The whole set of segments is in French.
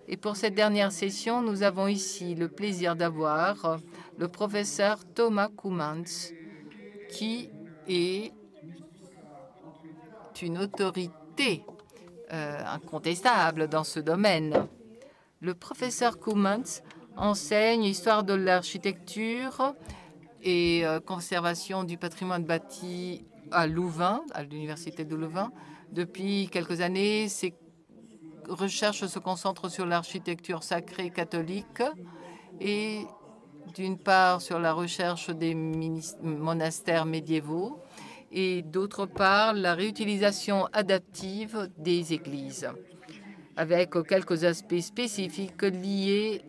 Et pour cette dernière session, nous avons ici le plaisir d'avoir le professeur Thomas Koumans, qui est une autorité incontestable dans ce domaine. Le professeur Koumans enseigne histoire de l'architecture et conservation du patrimoine bâti à Louvain, à l'université de Louvain. Depuis quelques années, ses recherches se concentrent sur l'architecture sacrée catholique et d'une part sur la recherche des monastères médiévaux et d'autre part la réutilisation adaptive des églises, avec quelques aspects spécifiques liés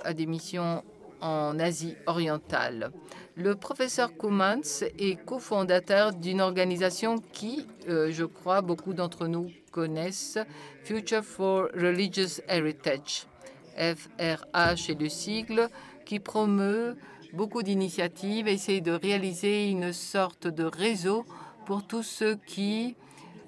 à des missions en Asie orientale. Le professeur Koumans est cofondateur d'une organisation qui, je crois, beaucoup d'entre nous connaissent, Future for Religious Heritage. FRH est le sigle, qui promeut beaucoup d'initiatives et essaie de réaliser une sorte de réseau pour tous ceux qui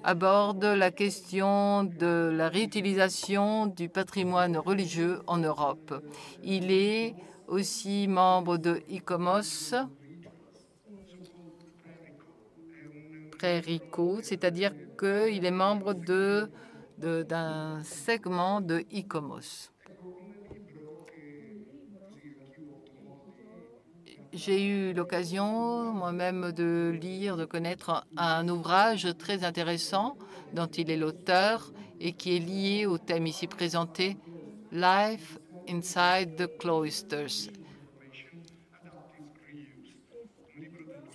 abordent la question de la réutilisation du patrimoine religieux en Europe. Il est aussi membre de ICOMOS, Pré-RICO, c'est-à-dire qu'il est membre d'un segment de ICOMOS. J'ai eu l'occasion moi-même de lire, de connaître un ouvrage très intéressant dont il est l'auteur et qui est lié au thème ici présenté, Life Inside the Cloisters.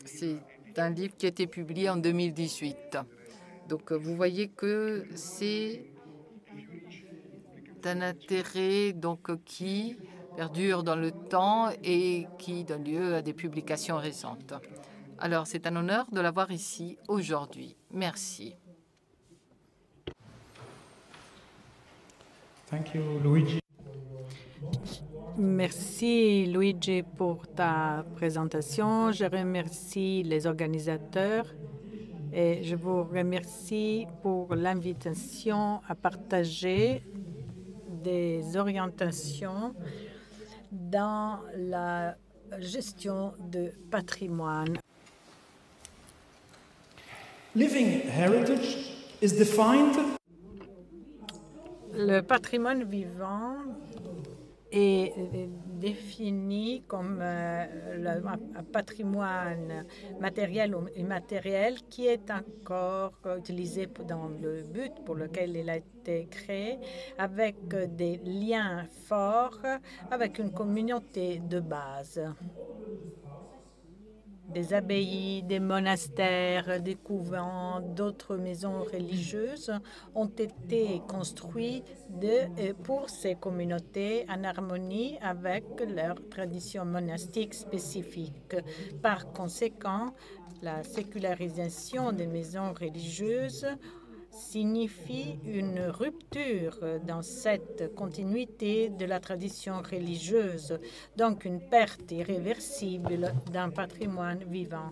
C'est un livre qui a été publié en 2018. Donc vous voyez que c'est un intérêt qui perdure dans le temps et qui donne lieu à des publications récentes. Alors, c'est un honneur de l'avoir ici aujourd'hui. Merci. Thank you, Luigi. Merci, Luigi, pour ta présentation. Je remercie les organisateurs et je vous remercie pour l'invitation à partager des orientations dans la gestion de patrimoine. Living heritage is defined. Le patrimoine vivant est défini comme un patrimoine matériel ou immatériel qui est encore utilisé dans le but pour lequel il a été créé, avec des liens forts avec une communauté de base. Des abbayes, des monastères, des couvents, d'autres maisons religieuses ont été construits pour ces communautés en harmonie avec leurs traditions monastiques spécifiques. Par conséquent, la sécularisation des maisons religieuses signifie une rupture dans cette continuité de la tradition religieuse, donc une perte irréversible d'un patrimoine vivant.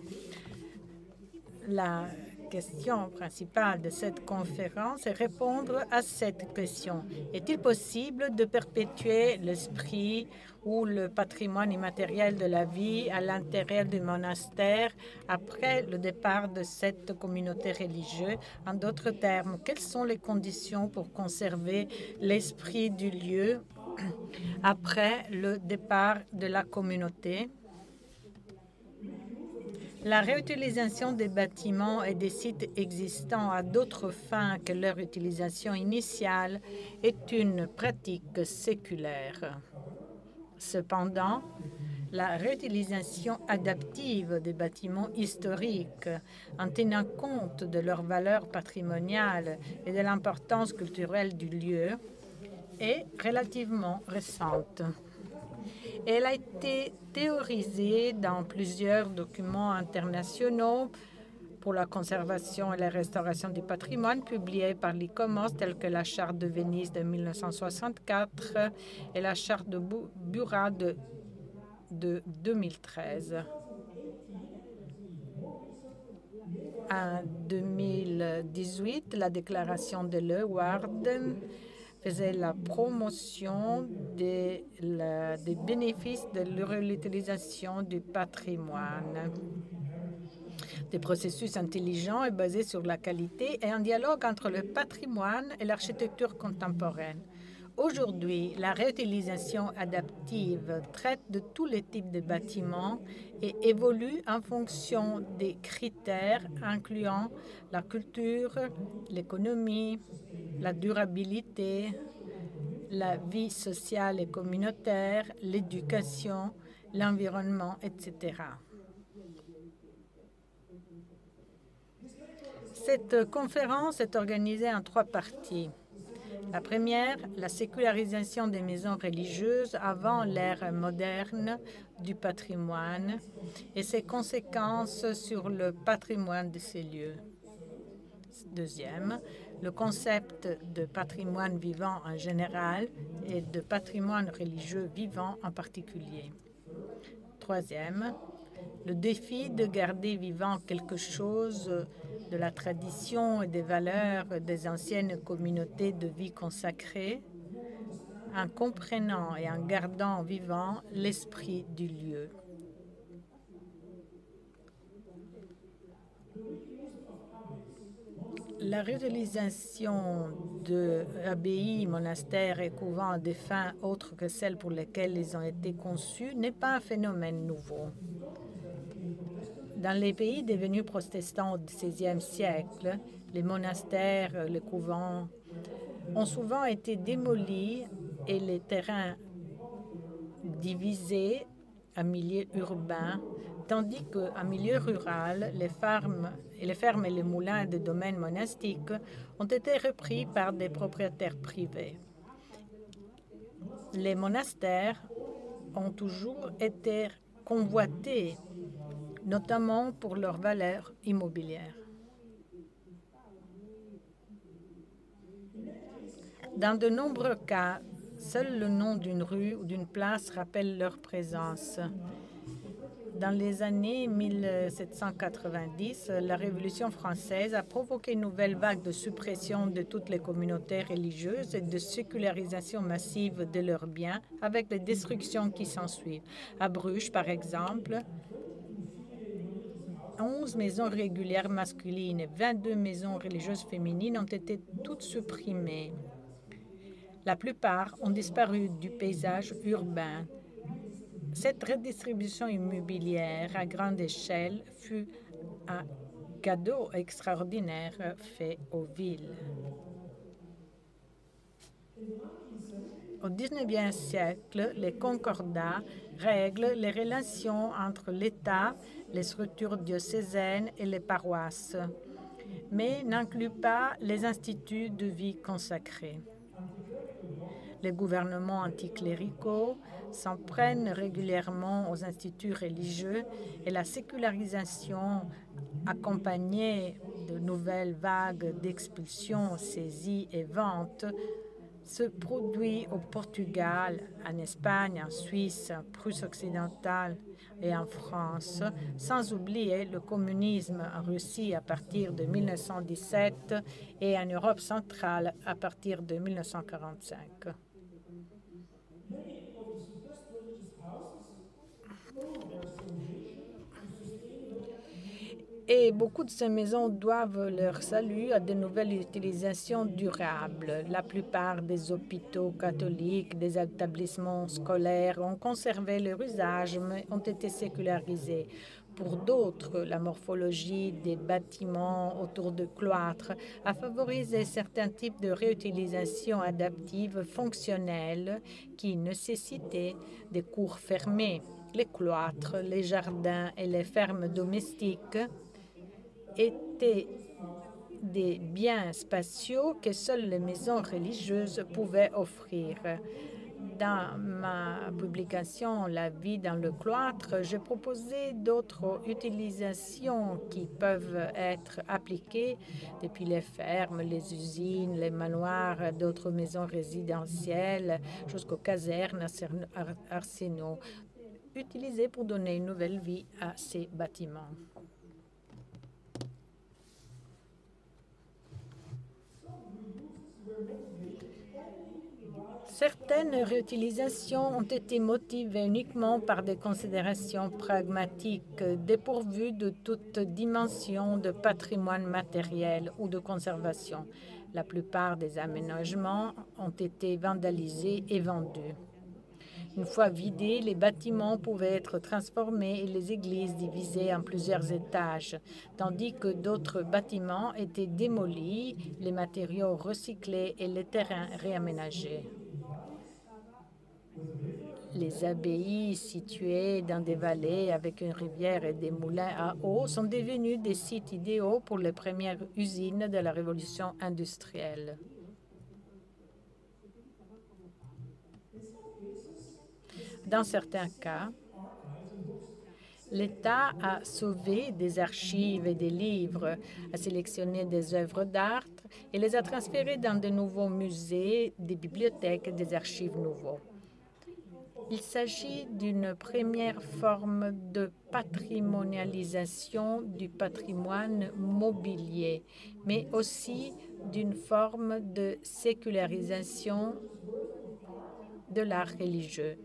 La question principale de cette conférence est répondre à cette question. Est-il possible de perpétuer l'esprit ou le patrimoine immatériel de la vie à l'intérieur du monastère après le départ de cette communauté religieuse? En d'autres termes, quelles sont les conditions pour conserver l'esprit du lieu après le départ de la communauté? La réutilisation des bâtiments et des sites existants à d'autres fins que leur utilisation initiale est une pratique séculaire. Cependant, la réutilisation adaptive des bâtiments historiques, en tenant compte de leur valeur patrimoniale et de l'importance culturelle du lieu, est relativement récente. Elle a été théorisée dans plusieurs documents internationaux pour la conservation et la restauration du patrimoine publiés par l'ICOMOS, tels que la Charte de Venise de 1964 et la Charte de Burat de 2013. En 2018, la déclaration de Leeuwarden faisait la promotion des bénéfices de l'utilisation du patrimoine. Des processus intelligents et basés sur la qualité et un dialogue entre le patrimoine et l'architecture contemporaine. Aujourd'hui, la réutilisation adaptive traite de tous les types de bâtiments et évolue en fonction des critères incluant la culture, l'économie, la durabilité, la vie sociale et communautaire, l'éducation, l'environnement, etc. Cette conférence est organisée en 3 parties. La première, la sécularisation des maisons religieuses avant l'ère moderne du patrimoine et ses conséquences sur le patrimoine de ces lieux. Deuxième, le concept de patrimoine vivant en général et de patrimoine religieux vivant en particulier. Troisième, le défi de garder vivant quelque chose de la tradition et des valeurs des anciennes communautés de vie consacrées, en comprenant et en gardant vivant l'esprit du lieu. La réutilisation d'abbayes, monastères et couvents à des fins autres que celles pour lesquelles ils ont été conçus n'est pas un phénomène nouveau. Dans les pays devenus protestants au XVIe siècle, les monastères, les couvents ont souvent été démolis et les terrains divisés en milieu urbain, tandis qu'en milieu rural, les fermes et les moulins de domaines monastiques ont été repris par des propriétaires privés. Les monastères ont toujours été convoités, notamment pour leur valeur immobilière. Dans de nombreux cas, seul le nom d'une rue ou d'une place rappelle leur présence. Dans les années 1790, la Révolution française a provoqué une nouvelle vague de suppression de toutes les communautés religieuses et de sécularisation massive de leurs biens, avec les destructions qui s'ensuivent. À Bruges, par exemple, 11 maisons régulières masculines et 22 maisons religieuses féminines ont été toutes supprimées. La plupart ont disparu du paysage urbain. Cette redistribution immobilière à grande échelle fut un cadeau extraordinaire fait aux villes. Au XIXe siècle, les concordats règlent les relations entre l'État, les structures diocésaines et les paroisses, mais n'incluent pas les instituts de vie consacrés. Les gouvernements anticléricaux s'en prennent régulièrement aux instituts religieux et la sécularisation, accompagnée de nouvelles vagues d'expulsions, saisies et ventes, se produit au Portugal, en Espagne, en Suisse, en Prusse occidentale et en France, sans oublier le communisme en Russie à partir de 1917 et en Europe centrale à partir de 1945. Et beaucoup de ces maisons doivent leur salut à de nouvelles utilisations durables. La plupart des hôpitaux catholiques, des établissements scolaires ont conservé leur usage, mais ont été sécularisés. Pour d'autres, la morphologie des bâtiments autour de cloîtres a favorisé certains types de réutilisation adaptive fonctionnelle qui nécessitaient des cours fermés. Les cloîtres, les jardins et les fermes domestiques étaient des biens spatiaux que seules les maisons religieuses pouvaient offrir. Dans ma publication « La vie dans le cloître », j'ai proposé d'autres utilisations qui peuvent être appliquées depuis les fermes, les usines, les manoirs, d'autres maisons résidentielles, jusqu'aux casernes, arsenaux, utilisées pour donner une nouvelle vie à ces bâtiments. Certaines réutilisations ont été motivées uniquement par des considérations pragmatiques, dépourvues de toute dimension de patrimoine matériel ou de conservation. La plupart des aménagements ont été vandalisés et vendus. Une fois vidés, les bâtiments pouvaient être transformés et les églises divisées en plusieurs étages, tandis que d'autres bâtiments étaient démolis, les matériaux recyclés et les terrains réaménagés. Les abbayes situées dans des vallées avec une rivière et des moulins à eau sont devenues des sites idéaux pour les premières usines de la révolution industrielle. Dans certains cas, l'État a sauvé des archives et des livres, a sélectionné des œuvres d'art et les a transférées dans de nouveaux musées, des bibliothèques et des archives nouveaux. Il s'agit d'une première forme de patrimonialisation du patrimoine mobilier, mais aussi d'une forme de sécularisation de l'art religieux.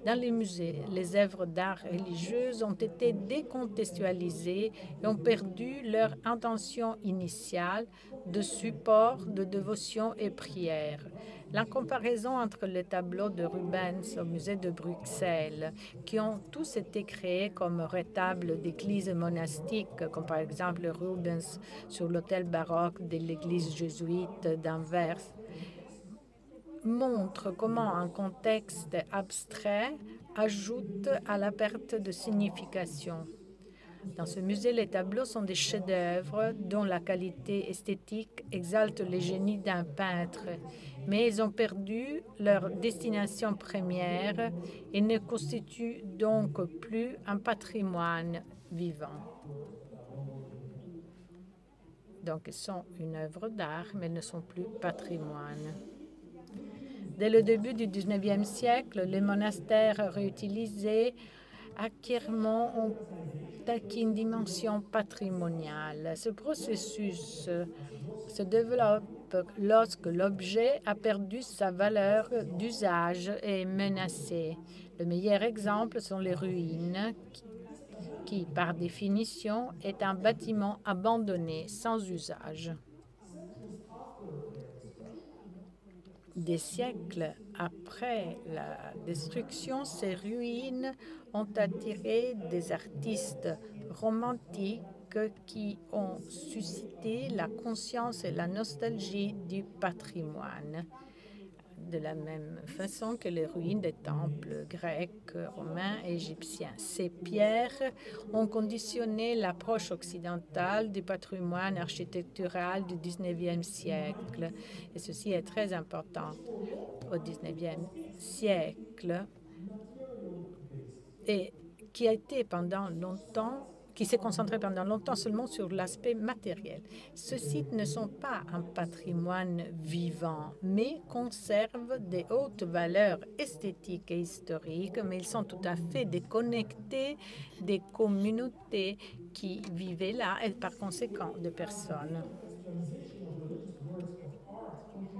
Dans les musées, les œuvres d'art religieuses ont été décontextualisées et ont perdu leur intention initiale de support de dévotion et prière. La comparaison entre les tableaux de Rubens au musée de Bruxelles, qui ont tous été créés comme retables d'églises monastiques, comme par exemple Rubens sur l'autel baroque de l'église jésuite d'Anvers, montre comment un contexte abstrait ajoute à la perte de signification. Dans ce musée, les tableaux sont des chefs-d'œuvre dont la qualité esthétique exalte le génie d'un peintre, mais ils ont perdu leur destination première et ne constituent donc plus un patrimoine vivant. Donc, ils sont une œuvre d'art, mais ne sont plus patrimoine. Dès le début du 19e siècle, les monastères réutilisés acquirement ont acquis une dimension patrimoniale. Ce processus se développe lorsque l'objet a perdu sa valeur d'usage et est menacé. Le meilleur exemple sont les ruines, qui, par définition, est un bâtiment abandonné sans usage. Des siècles après la destruction, ces ruines ont attiré des artistes romantiques qui ont suscité la conscience et la nostalgie du patrimoine, de la même façon que les ruines des temples grecs, romains et égyptiens. Ces pierres ont conditionné l'approche occidentale du patrimoine architectural du 19e siècle. Et ceci est très important. Au 19e siècle, et qui a été pendant longtemps, qui s'est concentré pendant longtemps seulement sur l'aspect matériel. Ces sites ne sont pas un patrimoine vivant, mais conservent des hautes valeurs esthétiques et historiques, mais ils sont tout à fait déconnectés des communautés qui vivaient là et par conséquent de personnes.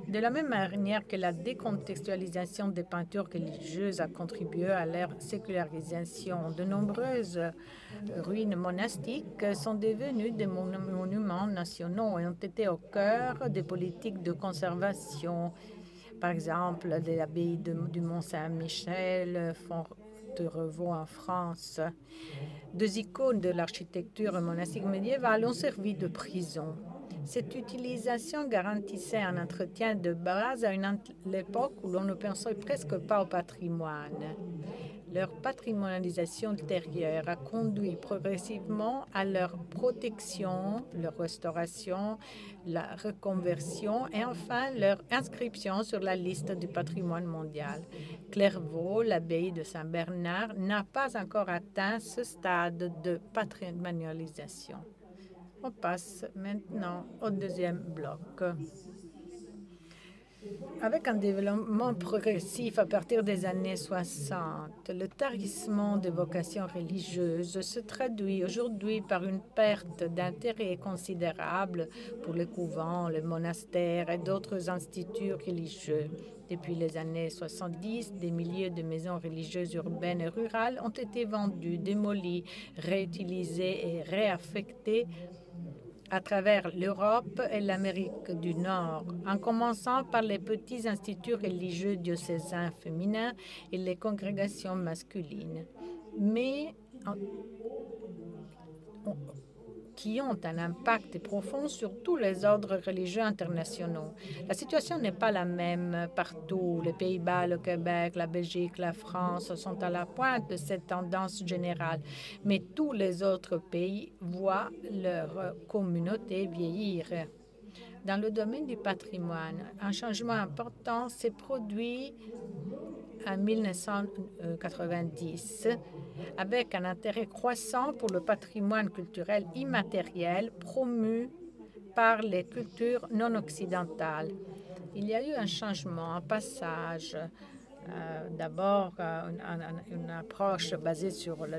De la même manière que la décontextualisation des peintures religieuses a contribué à leur sécularisation, de nombreuses ruines monastiques sont devenues des monuments nationaux et ont été au cœur des politiques de conservation. Par exemple, l'abbaye du Mont-Saint-Michel, Fontevraud en France. Deux icônes de l'architecture monastique médiévale ont servi de prison. Cette utilisation garantissait un entretien de base à l'époque où l'on ne pensait presque pas au patrimoine. Leur patrimonialisation ultérieure a conduit progressivement à leur protection, leur restauration, la reconversion et enfin leur inscription sur la liste du patrimoine mondial. Clairvaux, l'abbaye de Saint-Bernard, n'a pas encore atteint ce stade de patrimonialisation. On passe maintenant au deuxième bloc. Avec un développement progressif à partir des années 60, le tarissement des vocations religieuses se traduit aujourd'hui par une perte d'intérêt considérable pour les couvents, les monastères et d'autres instituts religieux. Depuis les années 70, des milliers de maisons religieuses urbaines et rurales ont été vendues, démolies, réutilisées et réaffectées à travers l'Europe et l'Amérique du Nord, en commençant par les petits instituts religieux diocésains féminins et les congrégations masculines, mais qui ont un impact profond sur tous les ordres religieux internationaux. La situation n'est pas la même partout. Les Pays-Bas, le Québec, la Belgique, la France sont à la pointe de cette tendance générale, mais tous les autres pays voient leur communauté vieillir. Dans le domaine du patrimoine, un changement important s'est produit en 1990, avec un intérêt croissant pour le patrimoine culturel immatériel promu par les cultures non occidentales. Il y a eu un changement, un passage, d'abord une approche basée sur la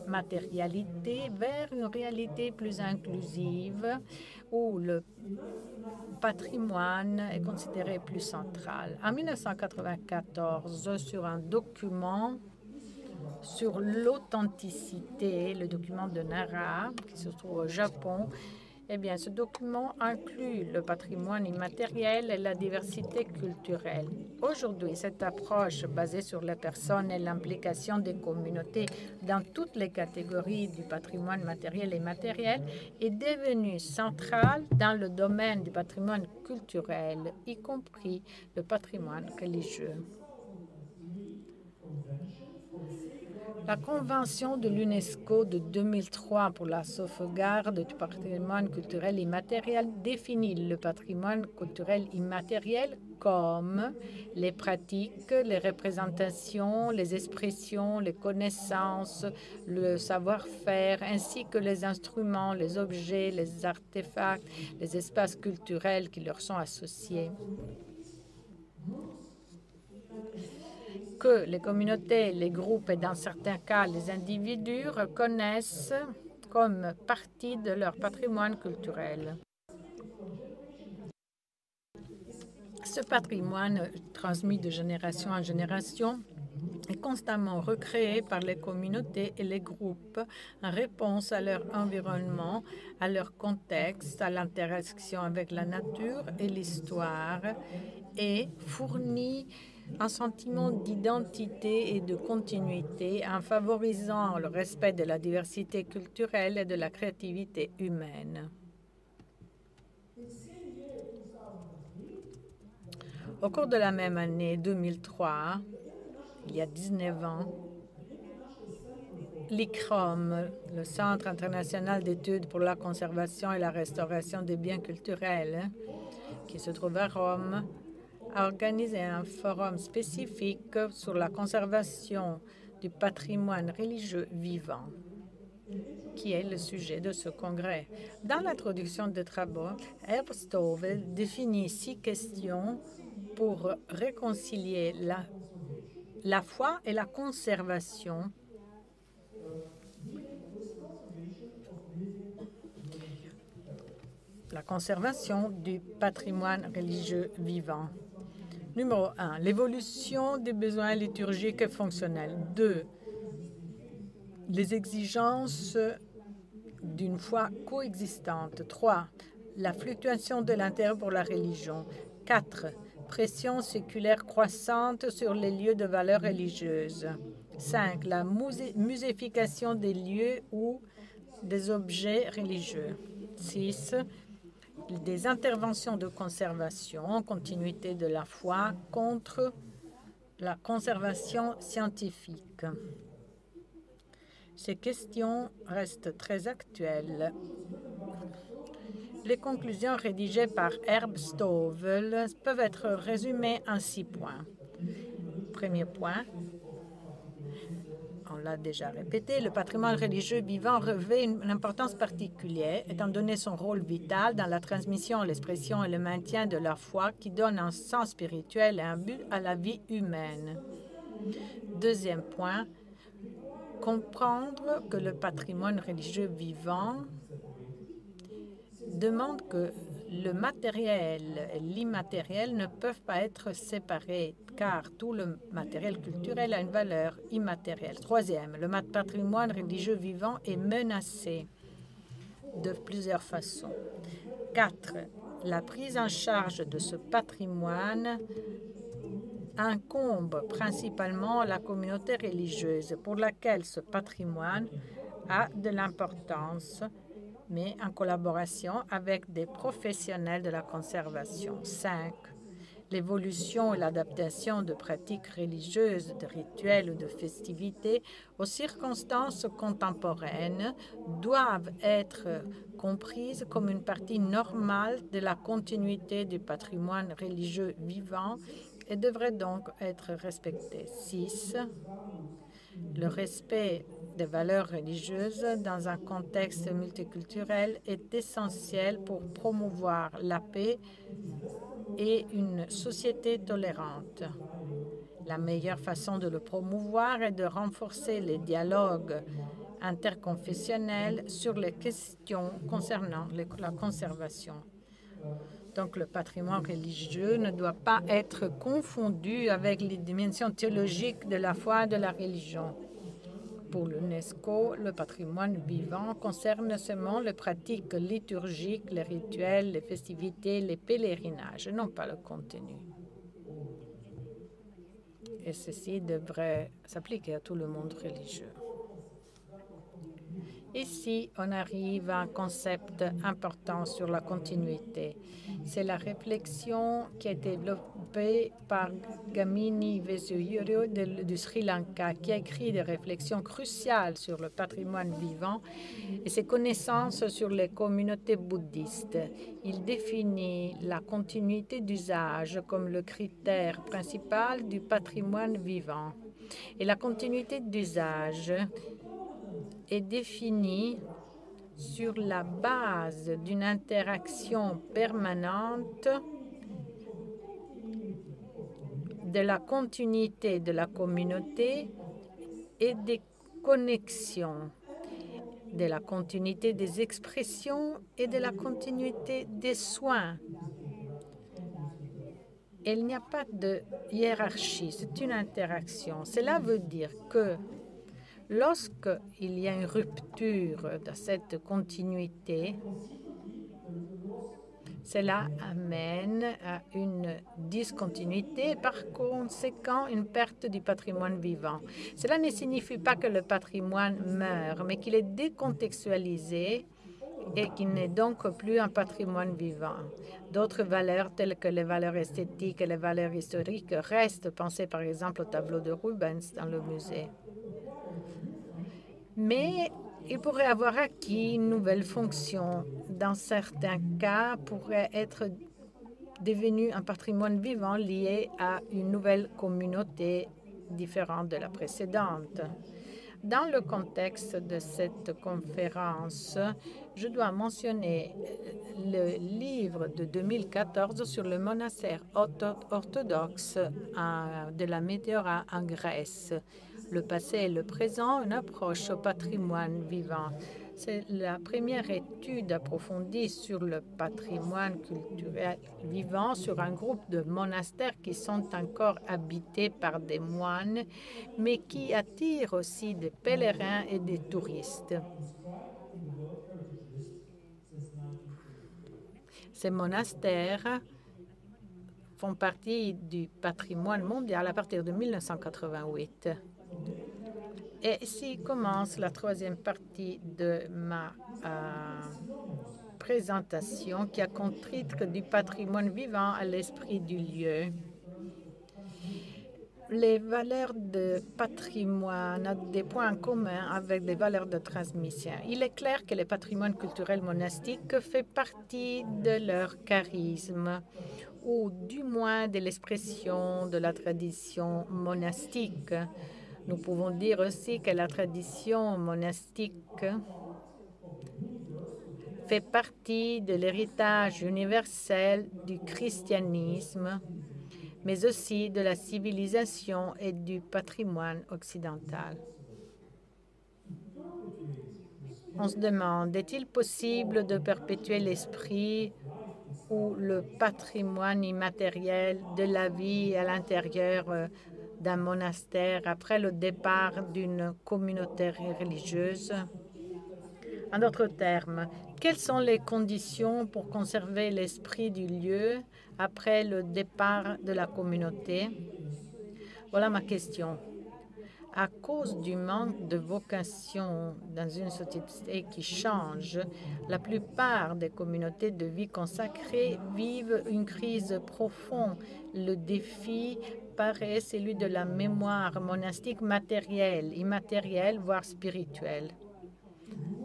matérialité vers une réalité plus inclusive où le patrimoine est considéré plus central. En 1994, sur un document sur l'authenticité, le document de Nara, qui se trouve au Japon, eh bien, ce document inclut le patrimoine immatériel et la diversité culturelle. Aujourd'hui, cette approche basée sur les personnes et l'implication des communautés dans toutes les catégories du patrimoine matériel et immatériel est devenue centrale dans le domaine du patrimoine culturel, y compris le patrimoine religieux. La Convention de l'UNESCO de 2003 pour la sauvegarde du patrimoine culturel immatériel définit le patrimoine culturel immatériel comme les pratiques, les représentations, les expressions, les connaissances, le savoir-faire, ainsi que les instruments, les objets, les artefacts, les espaces culturels qui leur sont associés. Que les communautés, les groupes et dans certains cas les individus reconnaissent comme partie de leur patrimoine culturel. Ce patrimoine, transmis de génération en génération, est constamment recréé par les communautés et les groupes en réponse à leur environnement, à leur contexte, à l'interaction avec la nature et l'histoire, et fournit un sentiment d'identité et de continuité en favorisant le respect de la diversité culturelle et de la créativité humaine. Au cours de la même année 2003, il y a 19 ans, l'ICROM, le Centre international d'études pour la conservation et la restauration des biens culturels, qui se trouve à Rome, a organisé un forum spécifique sur la conservation du patrimoine religieux vivant, qui est le sujet de ce congrès. Dans l'introduction des travaux, Herb Stovell définit 6 questions pour réconcilier la foi et la conservation du patrimoine religieux vivant. Numéro 1, l'évolution des besoins liturgiques et fonctionnels. 2, les exigences d'une foi coexistante. 3, la fluctuation de l'intérêt pour la religion. 4, pression séculaire croissante sur les lieux de valeur religieuse. 5, la muséification des lieux ou des objets religieux. 6, des interventions de conservation, continuité de la foi contre la conservation scientifique. Ces questions restent très actuelles. Les conclusions rédigées par Herb Stovell peuvent être résumées en 6 points. Premier point, en l'a déjà répété, le patrimoine religieux vivant revêt une importance particulière, étant donné son rôle vital dans la transmission, l'expression et le maintien de la foi qui donne un sens spirituel et un but à la vie humaine. Deuxième point, comprendre que le patrimoine religieux vivant demande que le matériel et l'immatériel ne peuvent pas être séparés, car tout le matériel culturel a une valeur immatérielle. Troisième, le patrimoine religieux vivant est menacé de plusieurs façons. 4. La prise en charge de ce patrimoine incombe principalement à la communauté religieuse pour laquelle ce patrimoine a de l'importance, mais en collaboration avec des professionnels de la conservation. 5. L'évolution et l'adaptation de pratiques religieuses, de rituels ou de festivités aux circonstances contemporaines doivent être comprises comme une partie normale de la continuité du patrimoine religieux vivant et devraient donc être respectées. 6. Le respect des valeurs religieuses dans un contexte multiculturel est essentiel pour promouvoir la paix et une société tolérante. La meilleure façon de le promouvoir est de renforcer les dialogues interconfessionnels sur les questions concernant la conservation. Donc, le patrimoine religieux ne doit pas être confondu avec les dimensions théologiques de la foi et de la religion. Pour l'UNESCO, le patrimoine vivant concerne seulement les pratiques liturgiques, les rituels, les festivités, les pèlerinages, non pas le contenu. Et ceci devrait s'appliquer à tout le monde religieux. Ici, on arrive à un concept important sur la continuité. C'est la réflexion qui a été développée par Gamini Vesuyuru du Sri Lanka, qui a écrit des réflexions cruciales sur le patrimoine vivant et ses connaissances sur les communautés bouddhistes. Il définit la continuité d'usage comme le critère principal du patrimoine vivant. Et la continuité d'usage est définie sur la base d'une interaction permanente de la continuité de la communauté et des connexions, de la continuité des expressions et de la continuité des soins. Il n'y a pas de hiérarchie, c'est une interaction. Cela veut dire que lorsqu'il y a une rupture de cette continuité, cela amène à une discontinuité, par conséquent une perte du patrimoine vivant. Cela ne signifie pas que le patrimoine meurt, mais qu'il est décontextualisé et qu'il n'est donc plus un patrimoine vivant. D'autres valeurs, telles que les valeurs esthétiques et les valeurs historiques, restent. Pensez par exemple au tableau de Rubens dans le musée. Mais il pourrait avoir acquis une nouvelle fonction. Dans certains cas, pourrait être devenu un patrimoine vivant lié à une nouvelle communauté différente de la précédente. Dans le contexte de cette conférence, je dois mentionner le livre de 2014 sur le monastère orthodoxe de la Météora en Grèce. Le passé et le présent, une approche au patrimoine vivant. C'est la première étude approfondie sur le patrimoine culturel vivant sur un groupe de monastères qui sont encore habités par des moines, mais qui attirent aussi des pèlerins et des touristes. Ces monastères font partie du patrimoine mondial à partir de 1988. Et ici commence la troisième partie de ma présentation qui a comme titre du patrimoine vivant à l'esprit du lieu. Les valeurs de patrimoine ont des points communs avec les valeurs de transmission. Il est clair que le patrimoine culturel monastique fait partie de leur charisme, ou du moins de l'expression de la tradition monastique. Nous pouvons dire aussi que la tradition monastique fait partie de l'héritage universel du christianisme, mais aussi de la civilisation et du patrimoine occidental. On se demande, est-il possible de perpétuer l'esprit ou le patrimoine immatériel de la vie à l'intérieur d'un monastère après le départ d'une communauté religieuse? En d'autres termes, quelles sont les conditions pour conserver l'esprit du lieu après le départ de la communauté? Voilà ma question. À cause du manque de vocation dans une société qui change, la plupart des communautés de vie consacrées vivent une crise profonde. Le défi paraît celui de la mémoire monastique matérielle, immatérielle, voire spirituelle.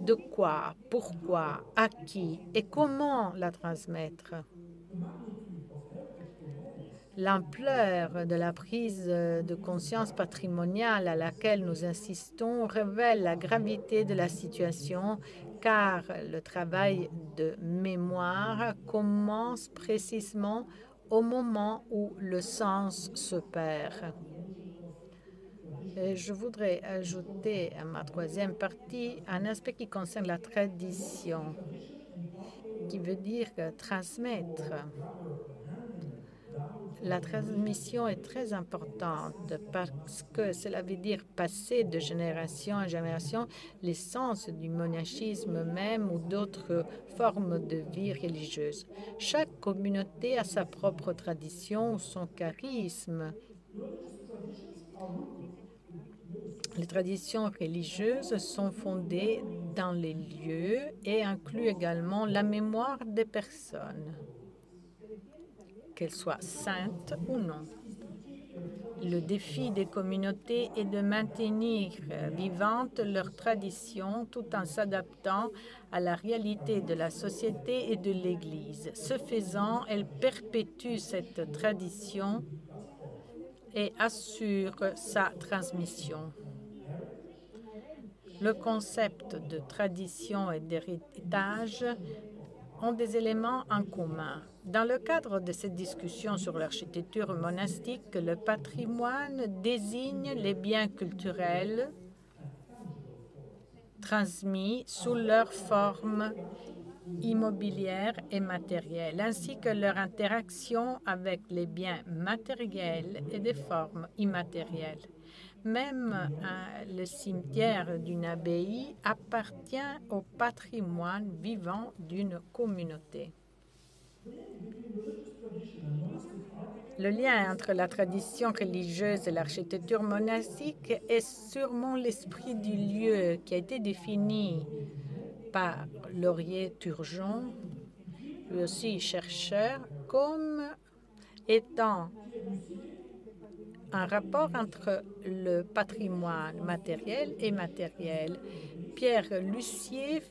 De quoi, pourquoi, à qui et comment la transmettre? L'ampleur de la prise de conscience patrimoniale à laquelle nous insistons révèle la gravité de la situation, car le travail de mémoire commence précisément au moment où le sens se perd. Je voudrais ajouter à ma troisième partie un aspect qui concerne la tradition, qui veut dire transmettre. La transmission est très importante parce que cela veut dire passer de génération en génération l'essence du monachisme même ou d'autres formes de vie religieuse. Chaque communauté a sa propre tradition, son charisme. Les traditions religieuses sont fondées dans les lieux et incluent également la mémoire des personnes, qu'elles soient saintes ou non. Le défi des communautés est de maintenir vivantes leurs traditions tout en s'adaptant à la réalité de la société et de l'Église. Ce faisant, elles perpétuent cette tradition et assurent sa transmission. Le concept de tradition et d'héritage ont des éléments en commun. Dans le cadre de cette discussion sur l'architecture monastique, le patrimoine désigne les biens culturels transmis sous leur forme immobilière et matérielle, ainsi que leur interaction avec les biens matériels et des formes immatérielles. Même le cimetière d'une abbaye appartient au patrimoine vivant d'une communauté. Le lien entre la tradition religieuse et l'architecture monastique est sûrement l'esprit du lieu qui a été défini par Laurier-Turgeon, lui aussi chercheur, comme étant un rapport entre le patrimoine matériel et immatériel. Pierre Lussier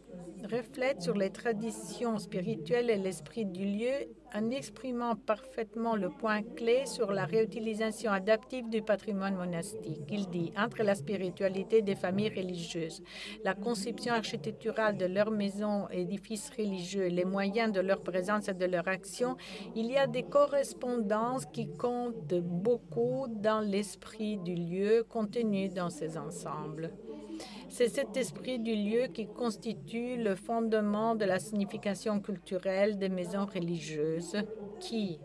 reflète sur les traditions spirituelles et l'esprit du lieu en exprimant parfaitement le point clé sur la réutilisation adaptive du patrimoine monastique. Il dit « Entre la spiritualité des familles religieuses, la conception architecturale de leurs maisons et édifices religieux, les moyens de leur présence et de leur action, il y a des correspondances qui comptent beaucoup dans l'esprit du lieu contenu dans ces ensembles. » C'est cet esprit du lieu qui constitue le fondement de la signification culturelle des maisons religieuses qui,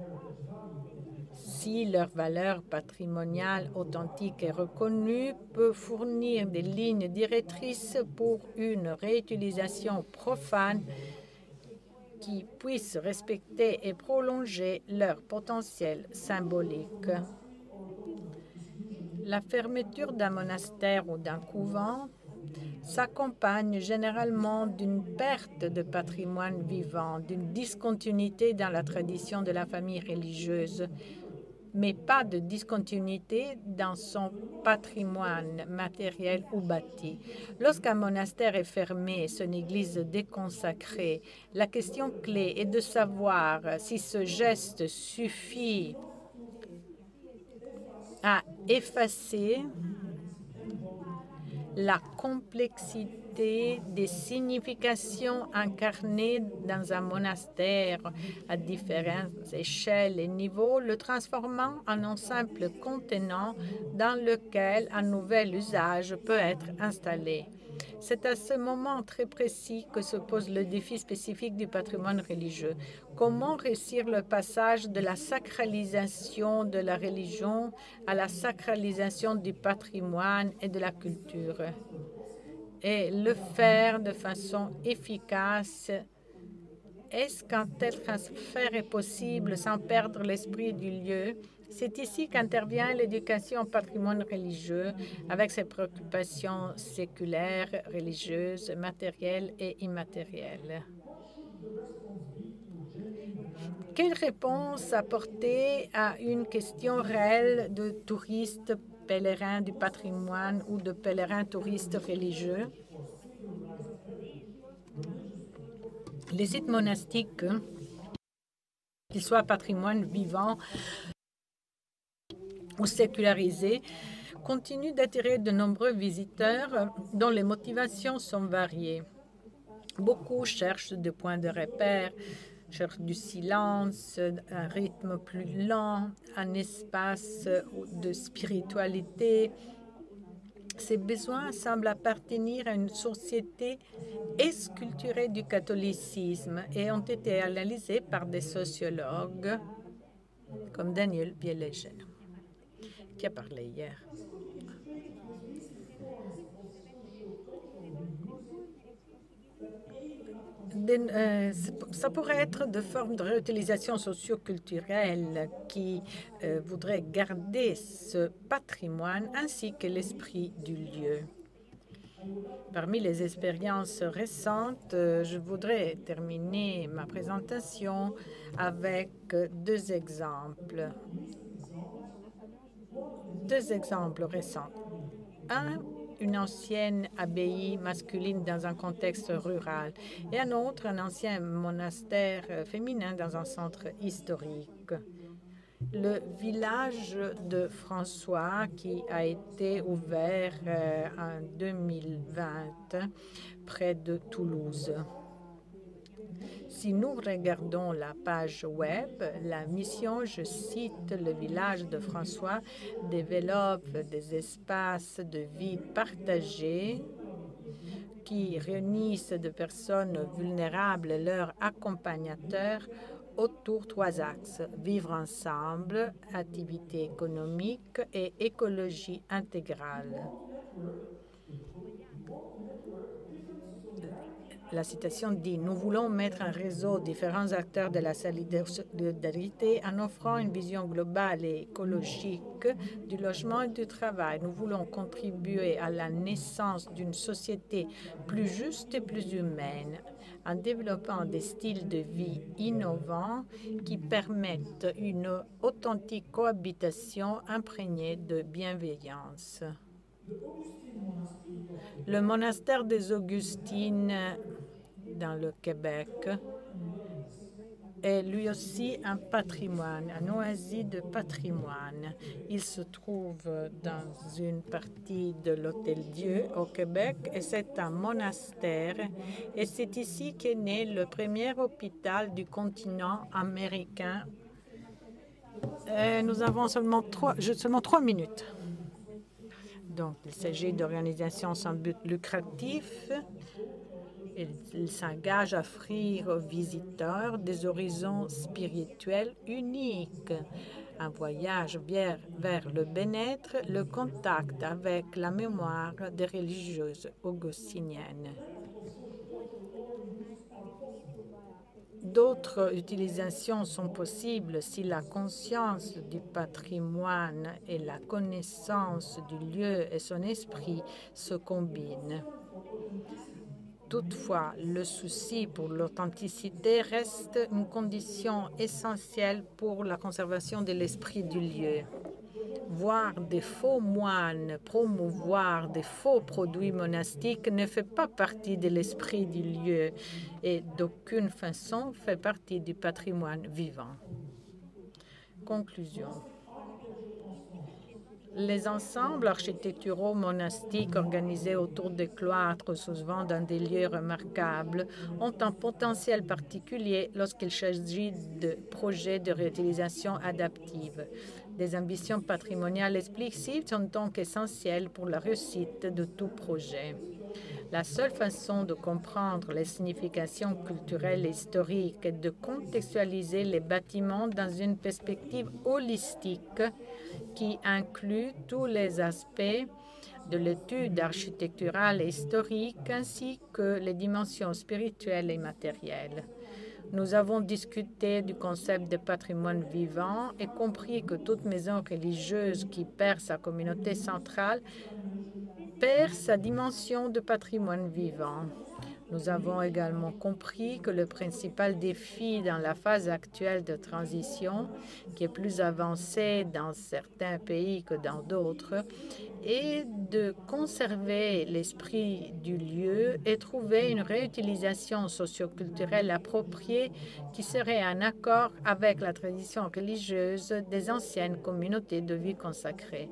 si leur valeur patrimoniale authentique est reconnue, peut fournir des lignes directrices pour une réutilisation profane qui puisse respecter et prolonger leur potentiel symbolique. La fermeture d'un monastère ou d'un couvent s'accompagne généralement d'une perte de patrimoine vivant, d'une discontinuité dans la tradition de la famille religieuse, mais pas de discontinuité dans son patrimoine matériel ou bâti. Lorsqu'un monastère est fermé et son église déconsacrée, la question clé est de savoir si ce geste suffit à effacer la complexité des significations incarnées dans un monastère à différentes échelles et niveaux, le transformant en un simple contenant dans lequel un nouvel usage peut être installé. C'est à ce moment très précis que se pose le défi spécifique du patrimoine religieux. Comment réussir le passage de la sacralisation de la religion à la sacralisation du patrimoine et de la culture? Et le faire de façon efficace. Est-ce qu'un tel transfert est possible sans perdre l'esprit du lieu? C'est ici qu'intervient l'éducation au patrimoine religieux avec ses préoccupations séculaires, religieuses, matérielles et immatérielles. Quelle réponse apporter à une question réelle de touristes pèlerins du patrimoine ou de pèlerins touristes religieux? Les sites monastiques, qu'ils soient patrimoine vivant ou sécularisés, continuent d'attirer de nombreux visiteurs dont les motivations sont variées. Beaucoup cherchent des points de repère, cherchent du silence, un rythme plus lent, un espace de spiritualité. Ces besoins semblent appartenir à une société esculturée du catholicisme et ont été analysés par des sociologues comme Daniel Bieleger, qui a parlé hier. Ça pourrait être de formes de réutilisation socio-culturelle qui voudraient garder ce patrimoine ainsi que l'esprit du lieu. Parmi les expériences récentes, je voudrais terminer ma présentation avec deux exemples. Deux exemples récents. Un, une ancienne abbaye masculine dans un contexte rural et un autre, un ancien monastère féminin dans un centre historique. Le village de François, qui a été ouvert en 2020 près de Toulouse. Si nous regardons la page web, la mission, je cite, le village de François développe des espaces de vie partagés qui réunissent des personnes vulnérables et leurs accompagnateurs autour de trois axes: vivre ensemble, activité économique et écologie intégrale. La citation dit « Nous voulons mettre en réseau différents acteurs de la solidarité en offrant une vision globale et écologique du logement et du travail. Nous voulons contribuer à la naissance d'une société plus juste et plus humaine en développant des styles de vie innovants qui permettent une authentique cohabitation imprégnée de bienveillance. » Le monastère des Augustines dans le Québec est lui aussi un patrimoine, un oasis de patrimoine. Il se trouve dans une partie de l'Hôtel-Dieu au Québec et c'est un monastère. Et c'est ici qu'est né le premier hôpital du continent américain. Nous avons seulement 3 minutes. Donc, il s'agit d'organisations sans but lucratif. Il s'engage à offrir aux visiteurs des horizons spirituels uniques, un voyage vers le bien-être, le contact avec la mémoire des religieuses augustiniennes. D'autres utilisations sont possibles si la conscience du patrimoine et la connaissance du lieu et son esprit se combinent. Toutefois, le souci pour l'authenticité reste une condition essentielle pour la conservation de l'esprit du lieu. Voir des faux moines promouvoir des faux produits monastiques ne fait pas partie de l'esprit du lieu et d'aucune façon fait partie du patrimoine vivant. Conclusion. Les ensembles architecturaux monastiques organisés autour des cloîtres, souvent dans des lieux remarquables, ont un potentiel particulier lorsqu'il s'agit de projets de réutilisation adaptive. Des ambitions patrimoniales explicites sont donc essentielles pour la réussite de tout projet. La seule façon de comprendre les significations culturelles et historiques est de contextualiser les bâtiments dans une perspective holistique qui inclut tous les aspects de l'étude architecturale et historique ainsi que les dimensions spirituelles et matérielles. Nous avons discuté du concept de patrimoine vivant et compris que toute maison religieuse qui perd sa communauté centrale perd sa dimension de patrimoine vivant. Nous avons également compris que le principal défi dans la phase actuelle de transition, qui est plus avancée dans certains pays que dans d'autres, est de conserver l'esprit du lieu et trouver une réutilisation socioculturelle appropriée qui serait en accord avec la tradition religieuse des anciennes communautés de vie consacrée.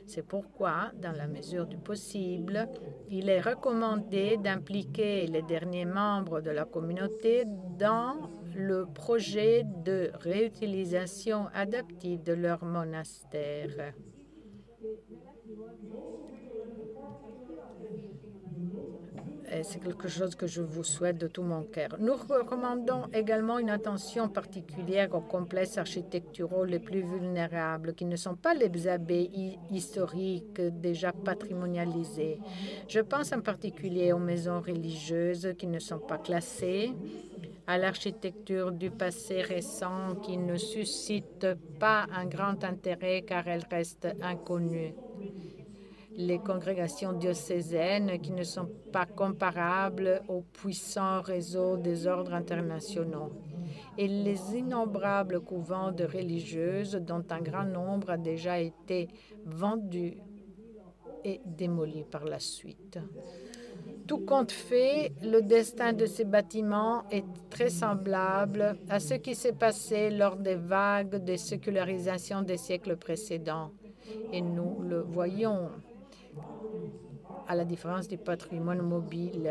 C'est pourquoi, dans la mesure du possible, il est recommandé d'impliquer les derniers membres de la communauté dans le projet de réutilisation adaptive de leur monastère. C'est quelque chose que je vous souhaite de tout mon cœur. Nous recommandons également une attention particulière aux complexes architecturaux les plus vulnérables, qui ne sont pas les abbayes historiques déjà patrimonialisées. Je pense en particulier aux maisons religieuses qui ne sont pas classées, à l'architecture du passé récent qui ne suscite pas un grand intérêt car elle reste inconnue, les congrégations diocésaines qui ne sont pas comparables aux puissants réseaux des ordres internationaux et les innombrables couvents de religieuses dont un grand nombre a déjà été vendu et démoli par la suite. Tout compte fait, le destin de ces bâtiments est très semblable à ce qui s'est passé lors des vagues de sécularisation des siècles précédents. Et nous le voyons. À la différence du patrimoine mobile,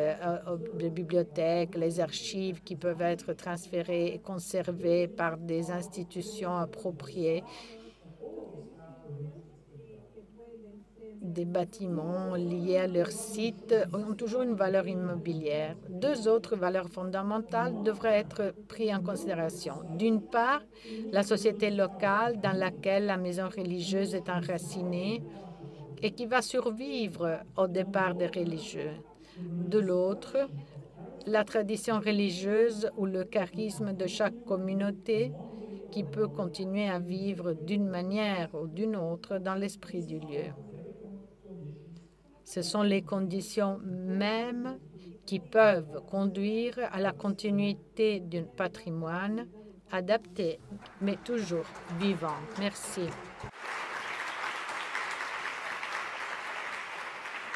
les bibliothèques, les archives qui peuvent être transférées et conservées par des institutions appropriées, des bâtiments liés à leur site ont toujours une valeur immobilière. Deux autres valeurs fondamentales devraient être prises en considération. D'une part, la société locale dans laquelle la maison religieuse est enracinée et qui va survivre au départ des religieux. De l'autre, la tradition religieuse ou le charisme de chaque communauté qui peut continuer à vivre d'une manière ou d'une autre dans l'esprit du lieu. Ce sont les conditions mêmes qui peuvent conduire à la continuité d'un patrimoine adapté, mais toujours vivant. Merci.